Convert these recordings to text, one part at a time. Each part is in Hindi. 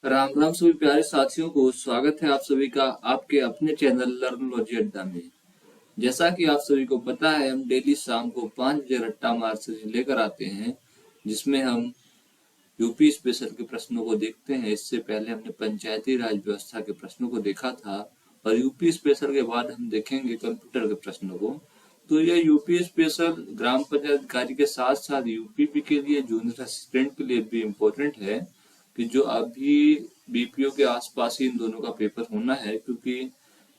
राम राम सभी प्यारे साथियों को स्वागत है आप सभी का आपके अपने चैनल लर्नोलॉजी अड्डा में। जैसा कि आप सभी को पता है, हम डेली शाम को 5 बजे रट्टा मार्च लेकर आते हैं, जिसमें हम यूपी स्पेशल के प्रश्नों को देखते हैं। इससे पहले हमने पंचायती राज व्यवस्था के प्रश्नों को देखा था और यूपी स्पेशल के बाद हम देखेंगे कंप्यूटर के प्रश्नों को। तो यह यूपी स्पेशल ग्राम पंचायत अधिकारी के साथ साथ यूपीपी के लिए, जूनियर असिस्टेंट के लिए भी इम्पोर्टेंट है कि जो अभी बीपीओ के आसपास ही इन दोनों का पेपर होना है, क्योंकि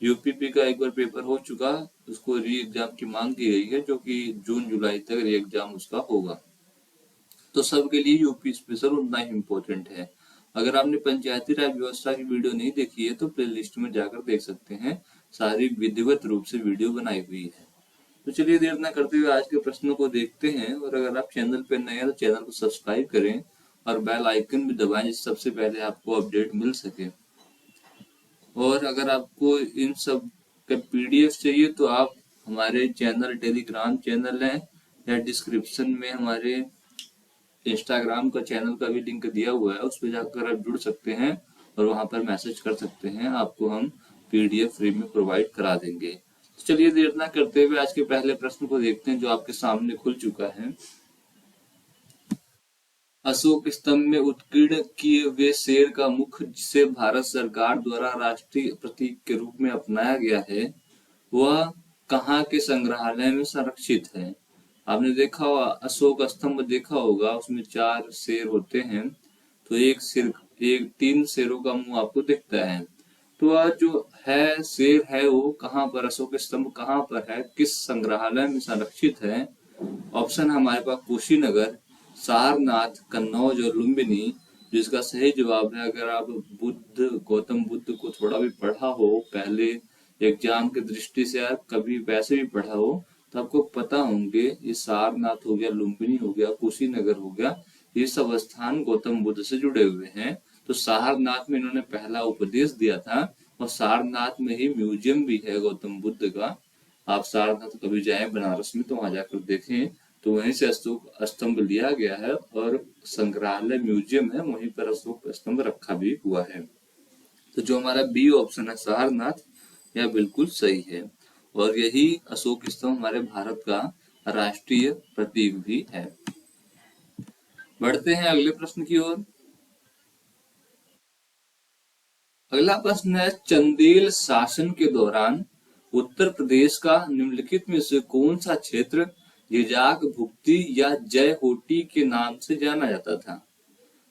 यूपीपी का एक बार पेपर हो चुका, उसको री एग्जाम की मांग की गई है, जो कि जून जुलाई तक री एग्जाम उसका होगा। तो सबके लिए यूपी स्पेशल उतना ही इम्पोर्टेंट है। अगर आपने पंचायती राज व्यवस्था की वीडियो नहीं देखी है तो प्लेलिस्ट में जाकर देख सकते हैं, सारी विधिवत रूप से वीडियो बनाई हुई है। तो चलिए देर न करते हुए आज के प्रश्नों को देखते हैं। और अगर आप चैनल पर नए हैं तो चैनल को सब्सक्राइब करें और बेल आइकन भी दबाएं, जिससे सबसे पहले आपको अपडेट मिल सके। और अगर आपको इन सब का पीडीएफ चाहिए तो आप हमारे चैनल टेलीग्राम चैनल है या डिस्क्रिप्शन में हमारे इंस्टाग्राम का चैनल का भी लिंक दिया हुआ है, उस पर जाकर आप जुड़ सकते हैं और वहां पर मैसेज कर सकते हैं, आपको हम पीडीएफ फ्री में प्रोवाइड करा देंगे। तो चलिए देर न करते हुए आज के पहले प्रश्न को देखते हैं, जो आपके सामने खुल चुका है। अशोक स्तंभ में उत्कीर्ण किए हुए शेर का मुख, जिसे भारत सरकार द्वारा राष्ट्रीय प्रतीक के रूप में अपनाया गया है, वह कहाँ के संग्रहालय में संरक्षित है? आपने देखा होगा, अशोक स्तंभ देखा होगा, उसमें 4 शेर होते हैं, तो एक 3 शेरों का मुंह आपको दिखता है। तो वह जो है शेर है वो कहाँ पर, अशोक स्तंभ कहाँ पर है, किस संग्रहालय में संरक्षित है? ऑप्शन हमारे पास कुशीनगर, सारनाथ, कन्नौज और लुम्बिनी। जिसका सही जवाब है, अगर आप गौतम बुद्ध को थोड़ा भी पढ़ा हो पहले एग्जाम की दृष्टि से, आप कभी वैसे भी पढ़ा हो, तो आपको पता होंगे ये सारनाथ हो गया, लुम्बिनी हो गया, कुशीनगर हो गया, ये सब स्थान गौतम बुद्ध से जुड़े हुए हैं। तो सारनाथ में इन्होंने पहला उपदेश दिया था और सारनाथ में ही म्यूजियम भी है गौतम बुद्ध का। आप सारनाथ कभी जाएं बनारस में तो वहां जाकर देखें, तो वहीं से अशोक स्तंभ लिया गया है और संग्रहालय म्यूजियम है, वहीं पर अशोक स्तंभ रखा भी हुआ है। तो जो हमारा बी ऑप्शन है सारनाथ, यह बिल्कुल सही है और यही अशोक स्तंभ हमारे भारत का राष्ट्रीय प्रतीक भी है। बढ़ते हैं अगले प्रश्न की ओर। अगला प्रश्न है, चंदेल शासन के दौरान उत्तर प्रदेश का निम्नलिखित में से कौन सा क्षेत्र जिजाक भुक्ति या जय होटी के नाम से जाना जाता था?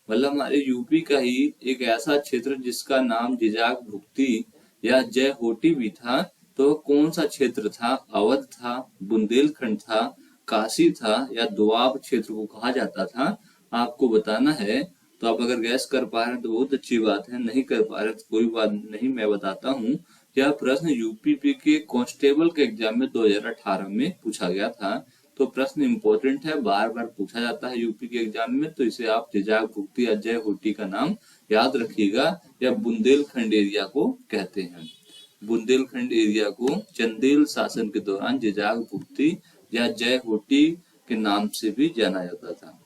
मतलब हमारे यूपी का ही एक ऐसा क्षेत्र जिसका नाम जिजाक भुक्ति या जय होटी भी था, तो कौन सा क्षेत्र था? अवध था, बुंदेलखंड था, काशी था या दोआब क्षेत्र को कहा जाता था? आपको बताना है। तो आप अगर गैस कर पा रहे हैं तो बहुत अच्छी बात है, नहीं कर पा रहे तो कोई बात नहीं, मैं बताता हूँ। यह प्रश्न यूपीपी के कांस्टेबल के एग्जाम में 2018 में पूछा गया था। तो प्रश्न इंपॉर्टेंट है, बार बार पूछा जाता है यूपी के एग्जाम में, तो इसे आप जिजाक भुक्ति या जय होटी का नाम याद रखिएगा। या बुंदेलखंड एरिया को कहते हैं, बुंदेलखंड एरिया को चंदेल शासन के दौरान जिजाक भुक्ति या जय होटी के नाम से भी जाना जाता था।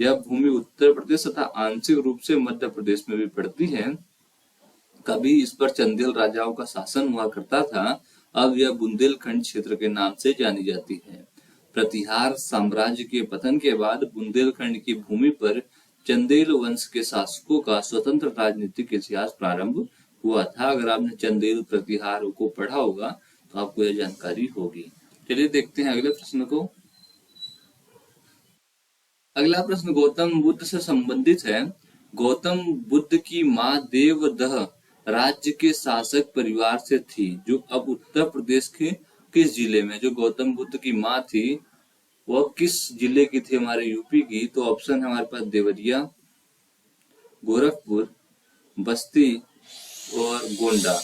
यह भूमि उत्तर प्रदेश तथा आंशिक रूप से मध्य प्रदेश में भी पड़ती है। कभी इस पर चंदेल राजाओं का शासन हुआ करता था, अब यह बुंदेलखंड क्षेत्र के नाम से जानी जाती है। प्रतिहार साम्राज्य के पतन के बाद बुंदेलखंड की भूमि पर चंदेल वंश के शासकों का स्वतंत्र राजनीतिक इतिहास प्रारंभ हुआ था। अगर आपने चंदेल प्रतिहार को पढ़ा होगा तो आपको यह जानकारी होगी। चलिए देखते हैं अगले प्रश्न को। अगला प्रश्न गौतम बुद्ध से संबंधित है। गौतम बुद्ध की मां देवदह राज्य के शासक परिवार से थी, जो अब उत्तर प्रदेश के किस जिले में? जो गौतम बुद्ध की मां थी वह किस जिले की थी? हमारे यूपी की। तो ऑप्शन है हमारे पास देवरिया, गोरखपुर, बस्ती और गोंडा।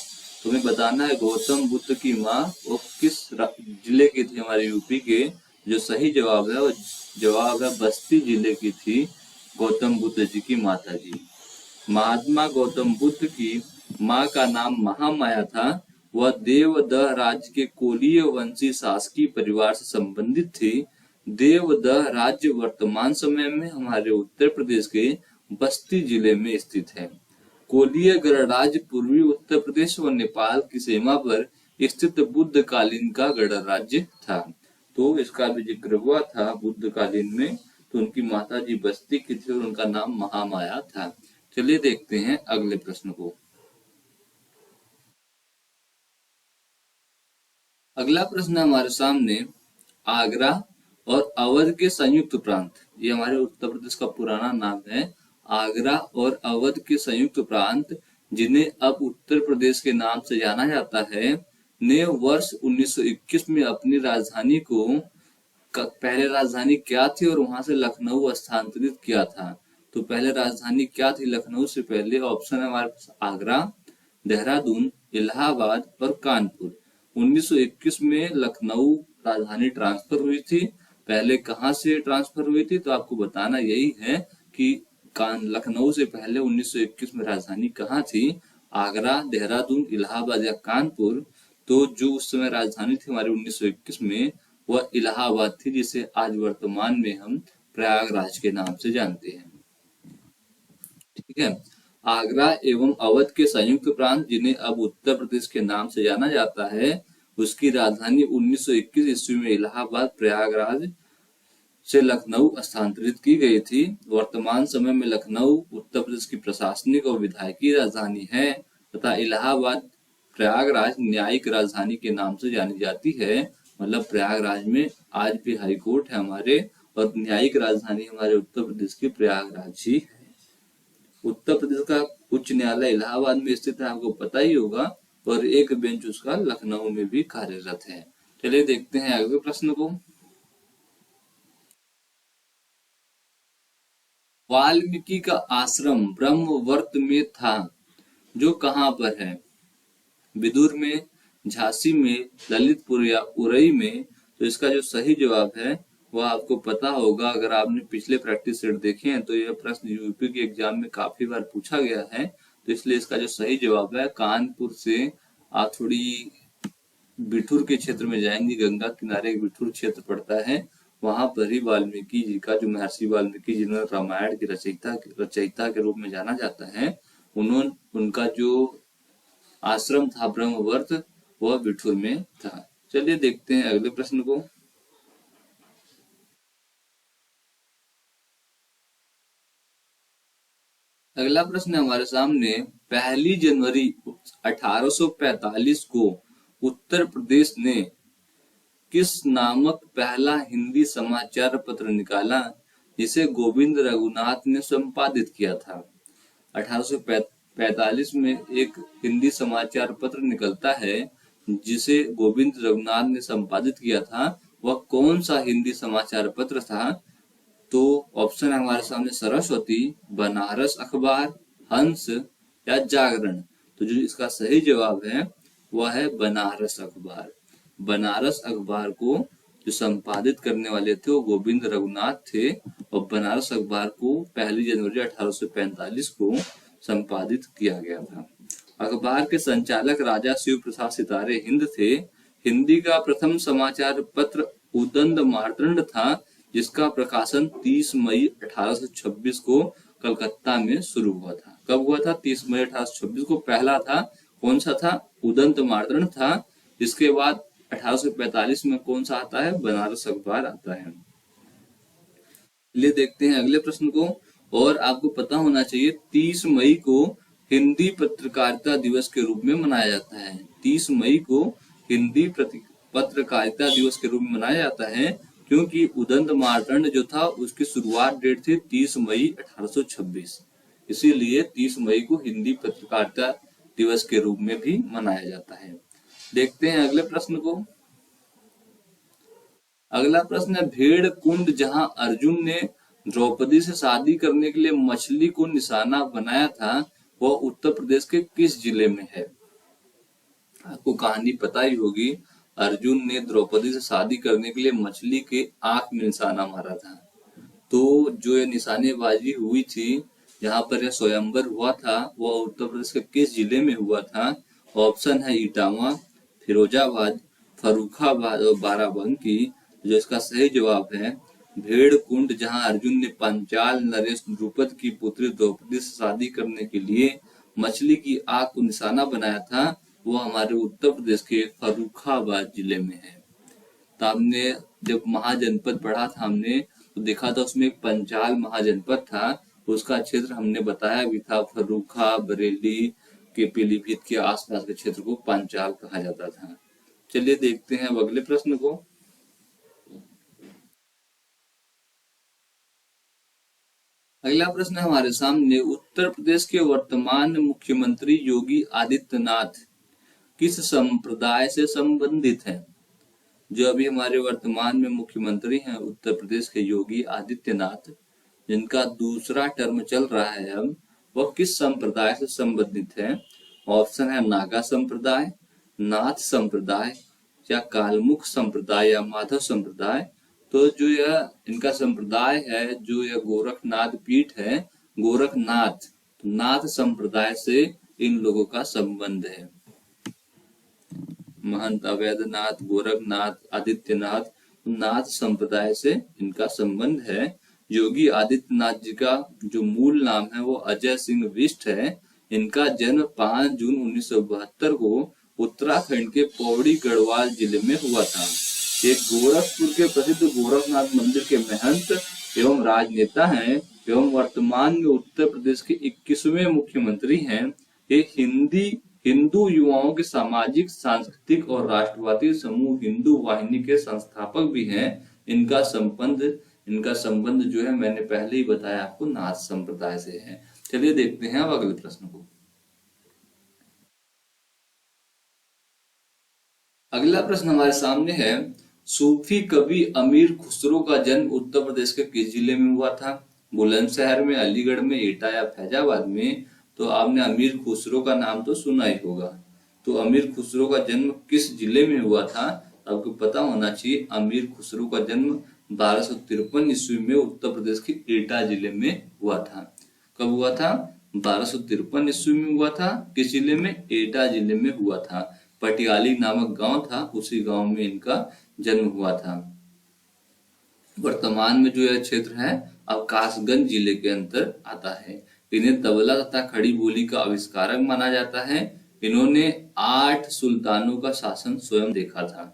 तुम्हें बताना है गौतम बुद्ध की मां वो किस जिले की थी हमारे यूपी के। जो सही जवाब है वो जवाब है बस्ती जिले की थी गौतम बुद्ध जी की माता जी। महात्मा गौतम बुद्ध की मां का नाम महामाया था। वह देवदह राज्य के कोलीय वंशी शासकीय परिवार से संबंधित थी। देवदह राज्य वर्तमान समय में हमारे उत्तर प्रदेश के बस्ती जिले में स्थित है। कोलीय गणराज्य पूर्वी उत्तर प्रदेश व नेपाल की सीमा पर स्थित बुद्ध कालीन का गणराज्य था। तो इसका भी जिक्र हुआ था बुद्ध कालीन में। तो उनकी माता जी बस्ती की थी और उनका नाम महामाया था। चलिए देखते हैं अगले प्रश्न को। अगला प्रश्न हमारे सामने, आगरा और अवध के संयुक्त प्रांत, ये हमारे उत्तर प्रदेश का पुराना नाम है। आगरा और अवध के संयुक्त प्रांत, जिन्हें अब उत्तर प्रदेश के नाम से जाना जाता है, ने वर्ष 1921 में अपनी राजधानी को, पहले राजधानी क्या थी और वहां से लखनऊ स्थानांतरित किया था। तो पहले राजधानी क्या थी लखनऊ से पहले? ऑप्शन है हमारे पास आगरा, देहरादून, इलाहाबाद और कानपुर। 1921 में लखनऊ राजधानी ट्रांसफर हुई थी। पहले कहाँ से ट्रांसफर हुई थी? तो आपको बताना यही है कि लखनऊ से पहले 1921 में राजधानी कहाँ थी? आगरा, देहरादून, इलाहाबाद या कानपुर। तो जो उस समय राजधानी थी हमारी 1921 में, वह इलाहाबाद थी, जिसे आज वर्तमान में हम प्रयागराज के नाम से जानते हैं। ठीक है। आगरा एवं अवध के संयुक्त प्रांत, जिन्हें अब उत्तर प्रदेश के नाम से जाना जाता है, उसकी राजधानी 1921 ईस्वी में इलाहाबाद, प्रयागराज से लखनऊ स्थानांतरित की गई थी। वर्तमान समय में लखनऊ उत्तर प्रदेश की प्रशासनिक और विधायकी राजधानी है तथा इलाहाबाद प्रयागराज न्यायिक राजधानी के नाम से जानी जाती है। मतलब प्रयागराज में आज भी हाई कोर्ट है हमारे, और न्यायिक राजधानी हमारे उत्तर प्रदेश की प्रयागराज ही है। उत्तर प्रदेश का उच्च न्यायालय इलाहाबाद में स्थित है, आपको पता ही होगा, और एक बेंच उसका लखनऊ में भी कार्यरत है। चलिए देखते हैं अगले प्रश्न को। वाल्मीकि का आश्रम ब्रह्मवर्त में था, जो कहाँ पर है? विदुर में, झांसी में, ललितपुर या उरई में? तो इसका जो सही जवाब है वह आपको पता होगा। अगर आपने पिछले प्रैक्टिस सेट देखे हैं तो यह प्रश्न यूपी के एग्जाम में काफी बार पूछा गया है। तो इसलिए इसका जो सही जवाब है, कानपुर से आप थोड़ी बिठूर के क्षेत्र में जाएंगे, गंगा किनारे एक बिठूर क्षेत्र पड़ता है, वहां पर ही वाल्मीकि जी का, जो महर्षि वाल्मीकि जिन्होंने रामायण की रचयिता के रूप में जाना जाता है, उनका जो आश्रम था ब्रह्मवर्त, वह बिठूर में था। चलिए देखते हैं अगले प्रश्न को। अगला प्रश्न हमारे सामने, पहली जनवरी 1845 को उत्तर प्रदेश ने किस नामक पहला हिंदी समाचार पत्र निकाला, जिसे गोविंद रघुनाथ ने संपादित किया था? 1845 में एक हिंदी समाचार पत्र निकलता है जिसे गोविंद रघुनाथ ने संपादित किया था। वह कौन सा हिंदी समाचार पत्र था? तो ऑप्शन है हमारे सामने सरस्वती, बनारस अखबार, हंस या जागरण। तो जो इसका सही जवाब है वह है बनारस अखबार। बनारस अखबार को जो संपादित करने वाले थे वो गोविंद रघुनाथ थे, और बनारस अखबार को 1 जनवरी 1845 को संपादित किया गया था। अखबार के संचालक राजा शिव प्रसाद सितारे हिंद थे। हिंदी का प्रथम समाचार पत्र उदंड मार्तंड था, जिसका प्रकाशन 30 मई 1826 को कलकत्ता में शुरू हुआ था। कब हुआ था? 30 मई 1826 को पहला था। कौन सा था? उदंत मार्तंड था। इसके बाद 1845 में कौन सा आता है? बनारस अखबार आता है। ले देखते हैं अगले प्रश्न को। और आपको पता होना चाहिए 30 मई को हिंदी पत्रकारिता दिवस के रूप में मनाया जाता है। 30 मई को हिंदी पत्रकारिता दिवस के रूप में मनाया जाता है, क्योंकि उदंत मार्तंड जो था उसकी शुरुआत डेट थी 30 मई 1826। इसीलिए 30 मई को हिंदी पत्रकारिता दिवस के रूप में भी मनाया जाता है। देखते हैं अगले प्रश्न को। अगला प्रश्न है, भेड़ कुंड जहां अर्जुन ने द्रौपदी से शादी करने के लिए मछली को निशाना बनाया था, वह उत्तर प्रदेश के किस जिले में है? आपको कहानी पता ही होगी। अर्जुन ने द्रौपदी से शादी करने के लिए मछली के आंख में निशाना मारा था। तो जो ये निशानेबाजी हुई थी, जहां पर यह स्वयंवर हुआ था, वह उत्तर प्रदेश के किस जिले में हुआ था? ऑप्शन है इटावा, फिरोजाबाद, फर्रुखाबाद और बाराबंकी। जो इसका सही जवाब है भेड़ कुंड, जहां अर्जुन ने पांचाल नरेश द्रुपद की पुत्री द्रौपदी से शादी करने के लिए मछली की आग को निशाना बनाया था वो हमारे उत्तर प्रदेश के फर्रुखाबाद जिले में है। तो हमने जब महाजनपद पढ़ा था हमने तो देखा था उसमें एक पंचाल महाजनपद था, उसका क्षेत्र हमने बताया भी था, फर्रुखा बरेली के पीलीभीत के आसपास के क्षेत्र को पंचाल कहा जाता था। चलिए देखते हैं अब अगले प्रश्न को। अगला प्रश्न है हमारे सामने, उत्तर प्रदेश के वर्तमान मुख्यमंत्री योगी आदित्यनाथ किस संप्रदाय से संबंधित हैं? जो अभी हमारे वर्तमान में मुख्यमंत्री हैं उत्तर प्रदेश के योगी आदित्यनाथ, जिनका दूसरा टर्म चल रहा है अब, वह किस संप्रदाय से संबंधित है? ऑप्शन है नागा संप्रदाय, नाथ संप्रदाय या कालमुख संप्रदाय या माधव संप्रदाय। तो जो यह इनका संप्रदाय है, जो यह गोरखनाथ पीठ है, गोरखनाथ, नाथ संप्रदाय से इन लोगों का संबंध है। महंत अवैधनाथ, गोरखनाथ, आदित्यनाथ, नाथ संप्रदाय से इनका संबंध है। योगी आदित्यनाथ जी का जो मूल नाम है वो अजय सिंह बिष्ट है। इनका जन्म 5 जून 1972 को उत्तराखंड के पौड़ी गढ़वाल जिले में हुआ था। ये गोरखपुर के प्रसिद्ध गोरखनाथ मंदिर के महंत एवं राजनेता हैं एवं वर्तमान में उत्तर प्रदेश के 21वें मुख्यमंत्री हैं। ये हिंदू युवाओं के सामाजिक, सांस्कृतिक और राष्ट्रवादी समूह हिंदू वाहिनी के संस्थापक भी हैं। इनका संबंध जो है मैंने पहले ही बताया आपको, नाथ संप्रदाय से है। चलिए देखते हैं अब अगले प्रश्न को। अगला प्रश्न हमारे सामने है, सूफी कवि अमीर खुसरो का जन्म उत्तर प्रदेश के किस जिले में हुआ था? बुलंदशहर में, अलीगढ़ में, एटा या फैजाबाद में? तो आपने अमीर खुसरो का नाम तो सुना ही होगा। तो अमीर खुसरो का जन्म किस जिले में हुआ था? आपको पता होना चाहिए। अमीर खुसरो का जन्म 1253 ईस्वी में उत्तर प्रदेश के एटा जिले में हुआ था। कब हुआ था? 1253 ईस्वी में हुआ था। किस जिले में? एटा जिले में हुआ था। पटियाली नामक गांव था, उसी गांव में इनका जन्म हुआ था। वर्तमान में जो यह क्षेत्र है अब कासगंज जिले के अंदर आता है। इन्हें तबला तथा खड़ी बोली का आविष्कारक माना जाता है। इन्होंने 8 सुल्तानों का शासन स्वयं देखा था।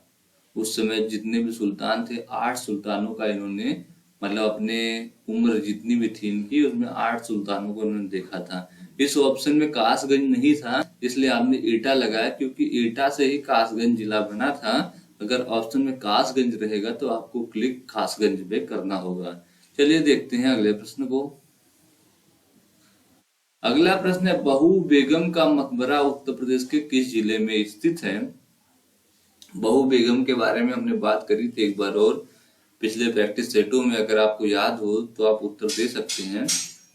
उस समय जितने भी सुल्तान थे, 8 सुल्तानों का इन्होंने, मतलब अपने उम्र जितनी भी थी इनकी, उसमें 8 सुल्तानों को इन्होंने देखा था। इस ऑप्शन में कासगंज नहीं था, इसलिए आपने एटा लगाया, क्योंकि एटा से ही कासगंज जिला बना था। अगर ऑप्शन में कासगंज रहेगा तो आपको क्लिक कासगंज पे करना होगा। चलिए देखते हैं अगले प्रश्न को। अगला प्रश्न है, बहू बेगम का मकबरा उत्तर प्रदेश के किस जिले में स्थित है? बहू बेगम के बारे में हमने बात करी थी एक बार और पिछले प्रैक्टिस सेटों में, अगर आपको याद हो तो आप उत्तर दे सकते हैं।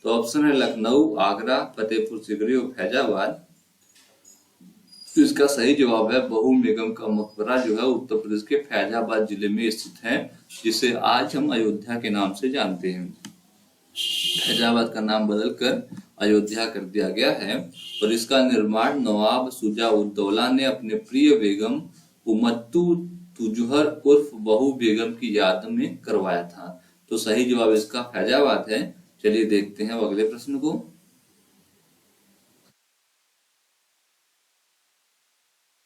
तो ऑप्शन है लखनऊ, आगरा, फतेहपुर सीकरी और फैजाबाद। तो इसका सही जवाब है बहू बेगम का मकबरा जो है उत्तर प्रदेश के फैजाबाद जिले में स्थित है, जिसे आज हम अयोध्या के नाम से जानते हैं। फैजाबाद का नाम बदलकर अयोध्या कर दिया गया है और इसका निर्माण नवाब शुजा-उद-दौला ने अपने प्रिय बेगम उम्मत्तु तुजहर उर्फ बहू बेगम की याद में करवाया था। तो सही जवाब इसका फैजाबाद है। चलिए देखते हैं अगले प्रश्न को।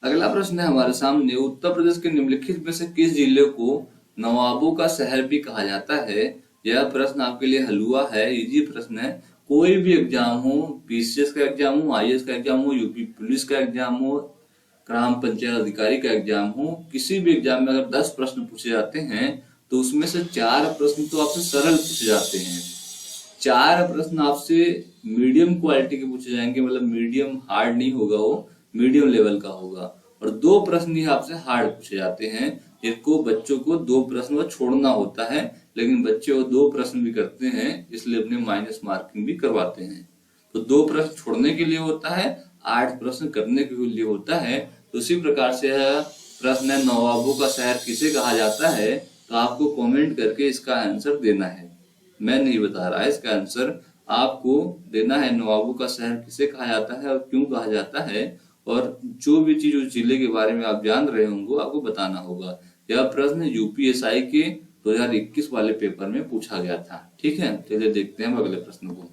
अगला प्रश्न है हमारे सामने, उत्तर प्रदेश के निम्नलिखित में से किस जिले को नवाबों का शहर भी कहा जाता है? यह प्रश्न आपके लिए हलवा है, इजी प्रश्न है। कोई भी एग्जाम हो, पीसीएस का एग्जाम हो, आईएएस का एग्जाम हो, यूपी पुलिस का एग्जाम हो, ग्राम पंचायत अधिकारी का एग्जाम हो, किसी भी एग्जाम में अगर 10 प्रश्न पूछे जाते हैं तो उसमें से 4 प्रश्न तो आपसे सरल पूछे जाते हैं, 4 प्रश्न आपसे मीडियम क्वालिटी के पूछे जाएंगे, मतलब मीडियम हार्ड नहीं होगा, वो मीडियम लेवल का होगा, और 2 प्रश्न ही आपसे हार्ड पूछे जाते हैं। इनको बच्चों को 2 प्रश्न वो छोड़ना होता है, लेकिन बच्चे वो 2 प्रश्न भी करते हैं, इसलिए अपने माइनस मार्किंग भी करवाते हैं। तो 2 प्रश्न छोड़ने के लिए होता है, 8 प्रश्न करने के लिए होता है। तो उसी प्रकार से प्रश्न है, नवाबों का शहर किसे कहा जाता है? तो आपको कमेंट करके इसका आंसर देना है। मैं नहीं बता रहा है इसका आंसर, आपको देना है। नवाबों का शहर किसे कहा जाता है और क्यों कहा जाता है, और जो भी चीज उस जिले के बारे में आप जान रहे होंगे आपको बताना होगा। यह प्रश्न यूपीएसआई के 2021 वाले पेपर में पूछा गया था। ठीक है, चलिए देखते हैं अगले प्रश्न को।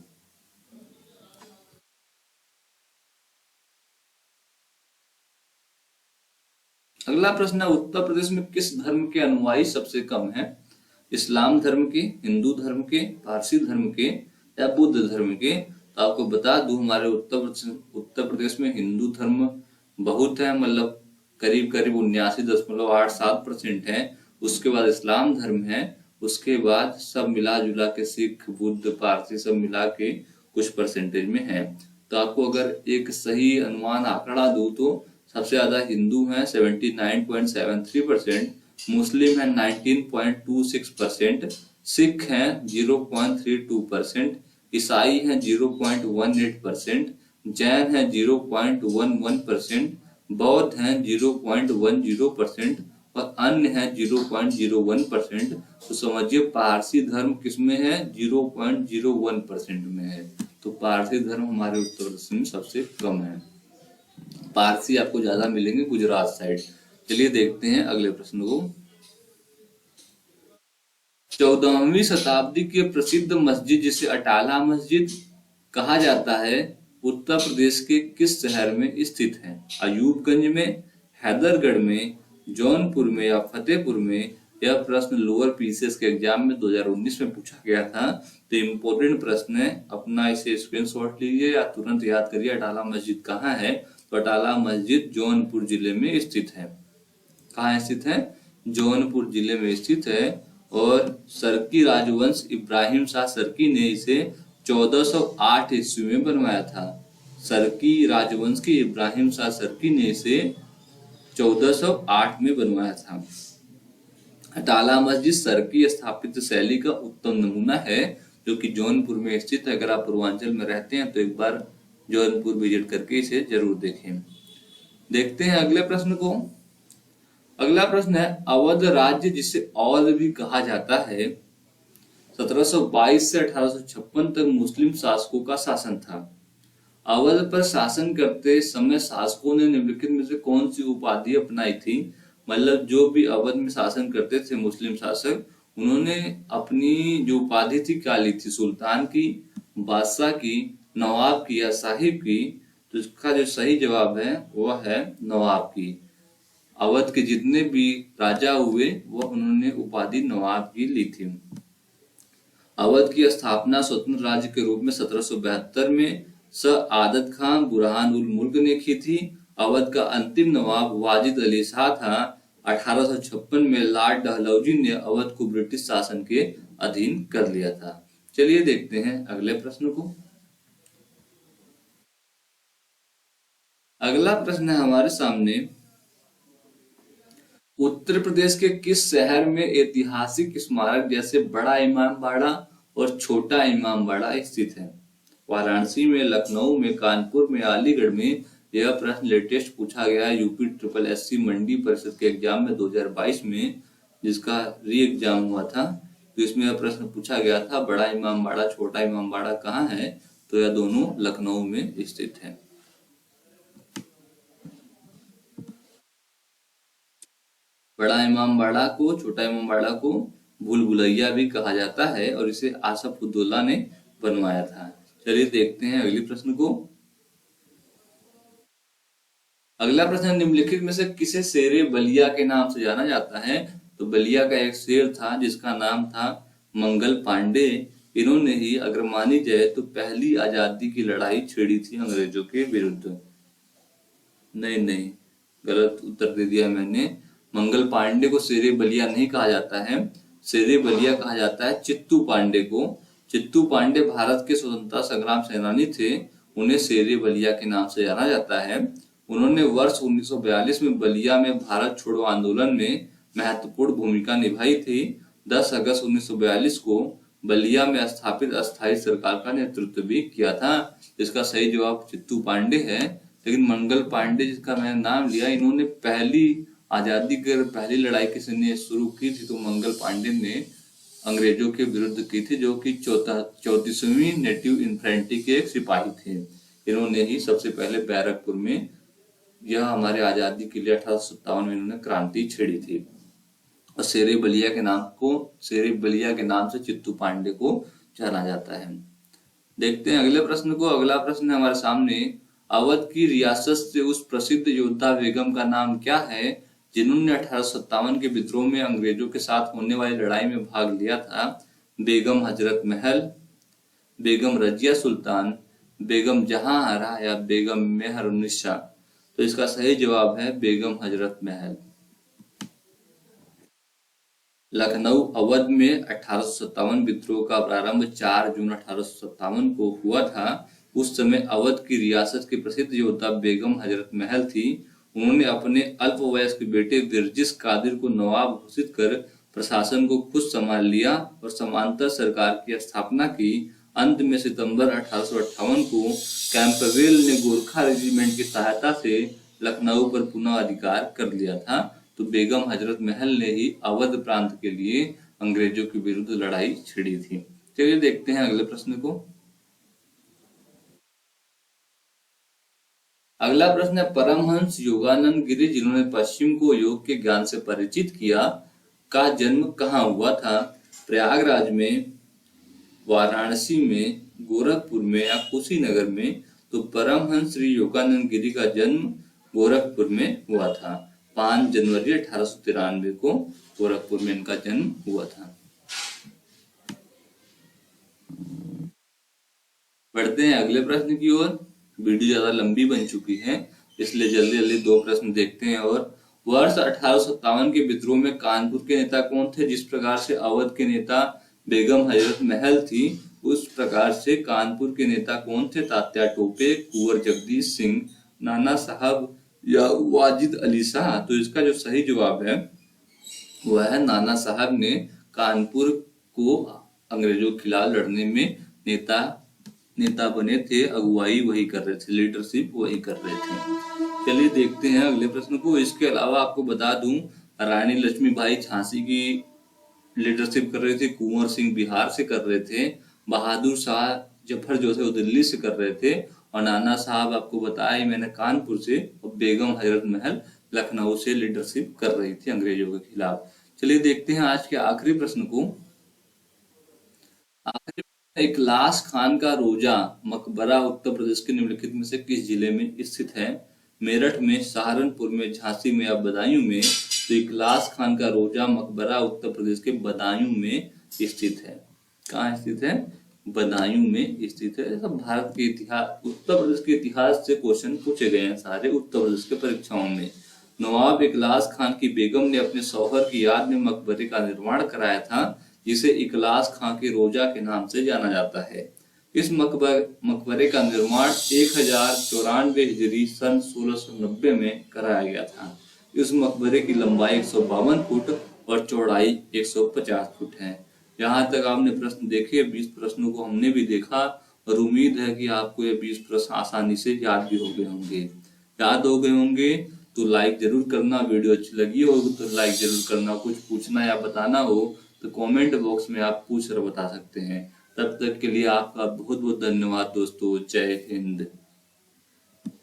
अगला प्रश्न है, उत्तर प्रदेश में किस धर्म के अनुयायी सबसे कम है? इस्लाम धर्म के, हिंदू धर्म के, पारसी धर्म के या बुद्ध धर्म के? तो आपको बता दूं, हमारे उत्तर प्रदेश में हिंदू धर्म बहुत है, मतलब करीब करीब 79.87% है। उसके बाद इस्लाम धर्म है, उसके बाद सब मिला जुला के सिख, बुद्ध, पारसी सब मिला के कुछ परसेंटेज में है। तो आपको अगर एक सही अनुमान आंकड़ा दूं तो सबसे ज्यादा हिंदू हैं 79.73%, मुस्लिम है 19.26%, सिख हैं 0.32%, ईसाई हैं 0.18%, जैन है 0.11%, बौद्ध हैं 0.10% और अन्य है 0.01%। तो समझिए पारसी धर्म किसमें है? 0.01% में है। तो पारसी धर्म हमारे उत्तर प्रदेश में सबसे कम है। पारसी आपको ज्यादा मिलेंगे गुजरात साइड। चलिए देखते हैं अगले प्रश्न को। 14वीं शताब्दी की प्रसिद्ध मस्जिद जिसे अटाला मस्जिद कहा जाता है, उत्तर प्रदेश के किस शहर में स्थित है? अयूबगंज में, हैदरगढ़ में, जौनपुर में या फतेहपुर में? यह प्रश्न लोअर पीसीएस के एग्जाम में 2019 में पूछा गया था। तो इम्पोर्टेंट प्रश्न है, अपना इसे स्क्रीनशॉट लीजिए या तुरंत याद करिए अटाला मस्जिद कहाँ है। तो अटाला मस्जिद जौनपुर जिले में स्थित है। कहाँ स्थित है? जौनपुर जिले में स्थित है। और सरकी राजवंश इब्राहिम शाह सरकी ने इसे 1408 ईस्वी में बनवाया था। सरकी राजवंश के इब्राहिम शाह सरकी ने इसे 1408 में बनवाया था। अटाला मस्जिद सरकी स्थापित शैली का उत्तम नमूना है, जो कि जौनपुर में स्थित है। अगर आप पूर्वांचल में रहते हैं तो एक बार जौनपुर विजिट करके इसे जरूर देखें। देखते हैं अगले प्रश्न को। अगला प्रश्न है, अवध राज्य जिसे अवध भी कहा जाता है, 1722 से 1856 तक मुस्लिम शासकों का शासन था। अवध पर शासन करते समय शासकों ने निम्नलिखित में से कौन सी उपाधि अपनाई थी? मतलब जो भी अवध में शासन करते थे मुस्लिम शासक, उन्होंने अपनी जो उपाधि थी क्या ली थी? सुल्तान की, बादशाह की, नवाब की या साहिब की? तो इसका जो सही जवाब है वह है नवाब की। अवध के जितने भी राजा हुए वह उन्होंने उपाधि नवाब की ली थी। अवध की स्थापना स्वतंत्र राज्य के रूप में 1772 में सआदत खान बुरहान उल मुल्क ने की थी। अवध का अंतिम नवाब वाजिद अली शाह था। 1856 में लॉर्ड डलहौजी ने अवध को ब्रिटिश शासन के अधीन कर लिया था। चलिए देखते हैं अगले प्रश्न को। अगला प्रश्न है हमारे सामने, उत्तर प्रदेश के किस शहर में ऐतिहासिक स्मारक जैसे बड़ा इमामबाड़ा और छोटा इमामबाड़ा स्थित है? वाराणसी में, लखनऊ में, कानपुर में, अलीगढ़ में? यह प्रश्न लेटेस्ट पूछा गया है यूपी SSSC मंडी परिषद के एग्जाम में 2022 में, जिसका री एग्जाम हुआ था। तो इसमें यह प्रश्न पूछा गया था, बड़ा इमामबाड़ा छोटा इमामबाड़ा कहाँ है? तो यह दोनों लखनऊ में स्थित है। बड़ा इमामबाड़ा को, छोटा इमामबाड़ा को भूल भुलैया भी कहा जाता है और इसे आसफ उद्दौला ने बनवाया था। चलिए देखते हैं अगले प्रश्न को। अगला प्रश्न, निम्नलिखित में से किसे शेरे बलिया के नाम से जाना जाता है? तो बलिया का एक शेर था जिसका नाम था मंगल पांडे। इन्होंने ही अगर मानी जाए तो पहली आजादी की लड़ाई छेड़ी थी अंग्रेजों के विरुद्ध। नहीं, गलत उत्तर दे दिया मैंने। मंगल पांडे को शेरे बलिया नहीं कहा जाता है, शेरे बलिया कहा जाता है चित्तू पांडे को। चित्तू पांडे भारत के स्वतंत्रता संग्राम सेनानी थे, उन्हें शेरे बलिया के नाम से जाना जाता है। उन्होंने वर्ष 1942 में बलिया में भारत छोड़ो आंदोलन में महत्वपूर्ण भूमिका निभाई थी। 10 अगस्त 1942 को बलिया में स्थापित अस्थायी सरकार का नेतृत्व भी किया था। इसका सही जवाब चित्तू पांडे है। लेकिन मंगल पांडे जिसका मैंने नाम लिया, इन्होंने पहली आजादी की पहली लड़ाई किसी ने शुरू की थी तो मंगल पांडे ने अंग्रेजों के विरुद्ध की थी, जो कि 34वीं नेटिव इन्फेंट्री के एक सिपाही थे। इन्होंने ही सबसे पहले बैरकपुर में, यह हमारे आजादी के लिए 1857 में इन्होंने क्रांति छेड़ी थी। और शेरे बलिया के नाम से चित्तू पांडे को जाना जाता है। देखते हैं अगले प्रश्न को। अगला प्रश्न है हमारे सामने, अवध की रियासत से उस प्रसिद्ध योद्धा बेगम का नाम क्या है जिन्होंने 1857 के विद्रोह में अंग्रेजों के साथ होने वाली लड़ाई में भाग लिया था? बेगम हजरत महल, बेगम रजिया सुल्तान, बेगम जहां आरा या बेगम मेहरुन्निसा? तो इसका सही जवाब है बेगम हजरत महल। लखनऊ अवध में 1857 विद्रोह का प्रारंभ 4 जून 1857 को हुआ था। उस समय अवध की रियासत की प्रसिद्ध योद्धा बेगम हजरत महल थी। उन्होंने अपने अल्पवयस्क बेटे बिरजिस कादिर को नवाब घोषित कर प्रशासन को खुद संभाल लिया और समांतर सरकार की स्थापना की। अंत में सितंबर 1858 को कैंपबेल ने गोरखा रेजिमेंट की सहायता से लखनऊ पर पुनः अधिकार कर लिया था। तो बेगम हजरत महल ने ही अवध प्रांत के लिए अंग्रेजों के विरुद्ध लड़ाई छिड़ी थी। चलिए देखते हैं अगले प्रश्न को। अगला प्रश्न है, परमहंस योगानंद गिरी जिन्होंने पश्चिम को योग के ज्ञान से परिचित किया, का जन्म कहाँ हुआ था? प्रयागराज में, वाराणसी में, गोरखपुर में या कुशीनगर में? तो परमहंस श्री योगानंद गिरी का जन्म गोरखपुर में हुआ था। 5 जनवरी 1893 को गोरखपुर में इनका जन्म हुआ था। बढ़ते हैं अगले प्रश्न की ओर। वीडियो ज्यादा लंबी बन चुकी है, इसलिए जल्दी जल्दी 2 प्रश्न देखते हैं। और वर्ष 1857 के विद्रोह में कानपुर के नेता कौन थे? जिस प्रकार से अवध के नेता बेगम हजरत महल थी, उस प्रकार से कानपुर के नेता कौन थे? तात्या टोपे, कुंवर जगदीश सिंह, नाना साहब या वाजिद अली शाह? तो इसका जो सही जवाब है वह है नाना साहब ने कानपुर को अंग्रेजों के खिलाफ लड़ने में नेता बने थे। अगुवाई वही कर रहे थे, लीडरशिप वही कर रहे थे। चलिए देखते हैं अगले प्रश्न को। इसके अलावा आपको बता दूं, रानी लक्ष्मीबाई झांसी की लीडरशिप कर रहे थे, कुंवर सिंह बिहार से कर रहे थे, बहादुर शाह जफर जो थे वो दिल्ली से कर रहे थे, और नाना साहब आपको बताया मैंने कानपुर से, और बेगम हजरत महल लखनऊ से लीडरशिप कर रही थी अंग्रेजों के खिलाफ। चलिए देखते हैं आज के आखिरी प्रश्न को। आखिरी, इखलास खान का रोजा मकबरा उत्तर प्रदेश के निम्नलिखित में से किस जिले में स्थित है? मेरठ में, सहारनपुर में, झांसी में या बदायूं में? तो इखलास खान का रोजा मकबरा उत्तर प्रदेश के बदायूं में स्थित है। कहाँ स्थित है? बदायूं में स्थित है। सब भारत के इतिहास, उत्तर प्रदेश के इतिहास से क्वेश्चन पूछे गए हैं सारे उत्तर प्रदेश के परीक्षाओं में। नवाब इखलास खान की बेगम ने अपने शौहर की याद में मकबरे का निर्माण कराया था, जिसे इखलास खां के रोजा के नाम से जाना जाता है। इस मकबरे का निर्माण 1094 हिजरी सन 1690 में कराया गया था। इस मकबरे की लंबाई 152 फुट और चौड़ाई 150 फुट है। यहाँ तक आपने प्रश्न देखे, 20 प्रश्नों को हमने भी देखा, और उम्मीद है कि आपको ये 20 प्रश्न आसानी से याद भी हो गए होंगे। याद हो गए होंगे तो लाइक जरूर करना, वीडियो अच्छी लगी हो तो लाइक जरूर करना। कुछ पूछना या बताना हो तो कमेंट बॉक्स में आप पूछ कर बता सकते हैं। तब तक के लिए आपका बहुत बहुत धन्यवाद दोस्तों। जय हिंद।